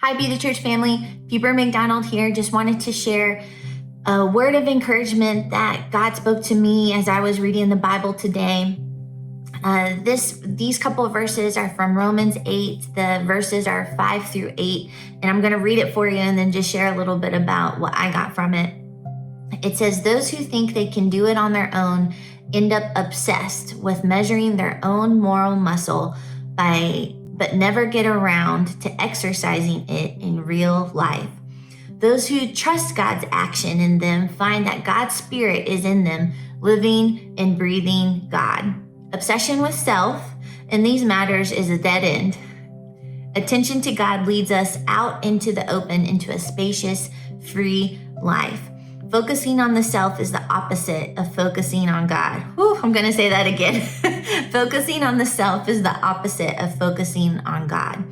Hi, Be the Church family. Ben McDonald here. Just wanted to share a word of encouragement that God spoke to me as I was reading the Bible today. These couple of verses are from Romans 8. The verses are 5 through 8, and I'm going to read it for you and then just share a little bit about what I got from it. It says, "Those who think they can do it on their own end up obsessed with measuring their own moral muscle but never get around to exercising it in real life. Those who trust God's action in them find that God's Spirit is in them, living and breathing God. Obsession with self in these matters is a dead end. Attention to God leads us out into the open, into a spacious, free life. Focusing on the self is the opposite of focusing on God." Whew, I'm going to say that again. Focusing on the self is the opposite of focusing on God.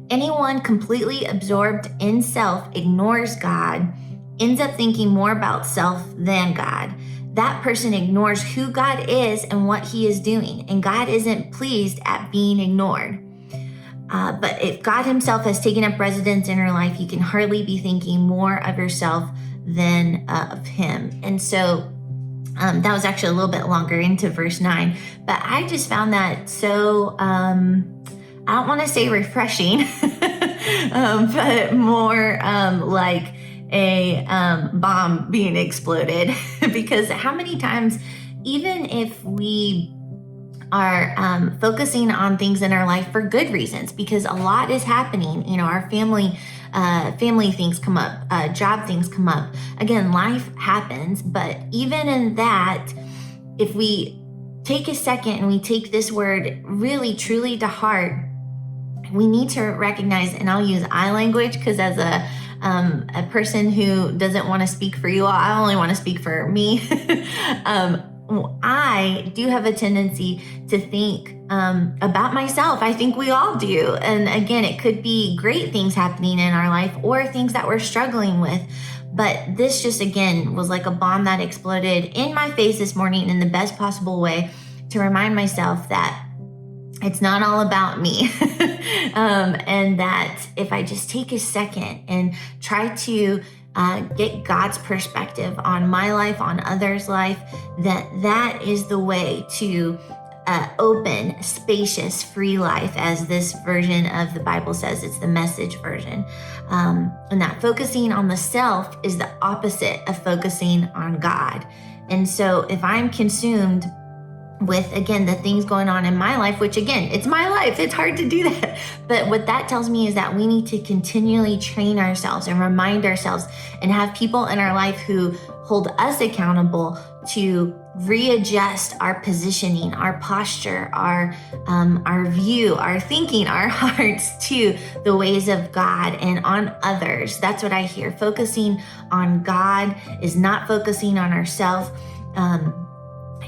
Anyone completely absorbed in self ignores God, ends up thinking more about self than God. That person ignores who God is and what he is doing, and God isn't pleased at being ignored. But if God himself has taken up residence in your life, you can hardly be thinking more of yourself than of him. And so that was actually a little bit longer into verse 9, but I just found that so, I don't want to say refreshing, but more like a bomb being exploded. Because how many times, even if we are focusing on things in our life for good reasons, because a lot is happening, our family things come up, job things come up. Again, life happens, but even in that, if we take a second and we take this word really, truly to heart, we need to recognize, and I'll use I language because as a person who doesn't want to speak for you all, I only want to speak for me. I do have a tendency to think about myself. I think we all do. And again, it could be great things happening in our life or things that we're struggling with. But this just, again, was like a bomb that exploded in my face this morning in the best possible way to remind myself that it's not all about me. And that if I just take a second and try to get God's perspective on my life, on others' life, that is the way to open, spacious, free life, as this version of the Bible says. It's the Message version. And that focusing on the self is the opposite of focusing on God. And so if I'm consumed with, again, the things going on in my life, which again, it's my life, it's hard to do that. But what that tells me is that we need to continually train ourselves and remind ourselves and have people in our life who hold us accountable to readjust our positioning, our posture, our view, our thinking, our hearts to the ways of God and on others. That's what I hear. Focusing on God is not focusing on ourselves.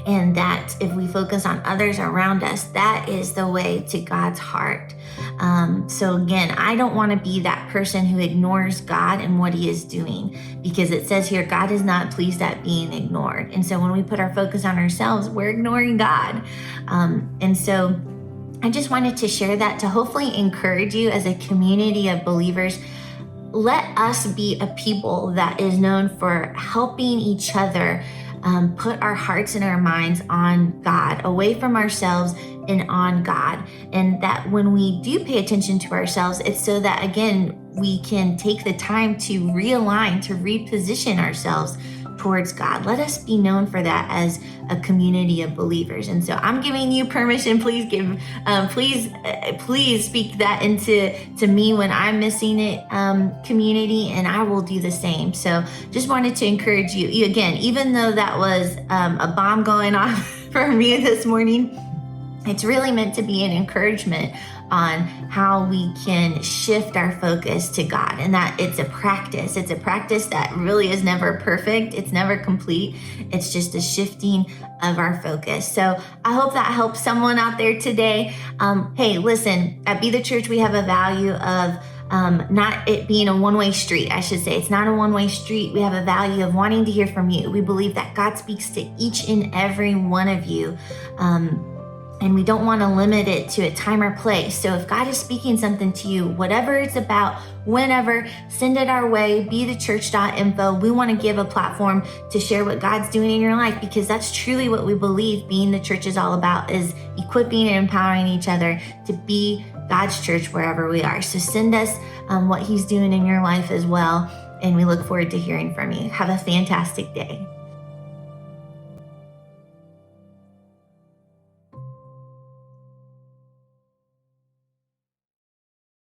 And that if we focus on others around us, that is the way to God's heart. So again, I don't want to be that person who ignores God and what he is doing, because it says here, God is not pleased at being ignored. And so when we put our focus on ourselves, we're ignoring God. And so I just wanted to share that to hopefully encourage you as a community of believers. Let us be a people that is known for helping each other put our hearts and our minds on God, away from ourselves and on God. And that when we do pay attention to ourselves, it's so that, again, we can take the time to realign, to reposition ourselves towards God. Let us be known for that as a community of believers. And so I'm giving you permission. Please speak that into me when I'm missing it, community, and I will do the same. So just wanted to encourage you again, even though that was a bomb going off for me this morning, it's really meant to be an encouragement on how we can shift our focus to God, and that it's a practice. It's a practice that really is never perfect. It's never complete. It's just a shifting of our focus. So I hope that helps someone out there today. Hey, listen, at Be the Church, we have a value of not it being a one-way street, I should say. It's not a one-way street. We have a value of wanting to hear from you. We believe that God speaks to each and every one of you. And we don't want to limit it to a time or place. So if God is speaking something to you, whatever it's about, whenever, send it our way, bethechurch.info. We want to give a platform to share what God's doing in your life, because that's truly what we believe being the church is all about, is equipping and empowering each other to be God's church wherever we are. So send us what he's doing in your life as well. And we look forward to hearing from you. Have a fantastic day.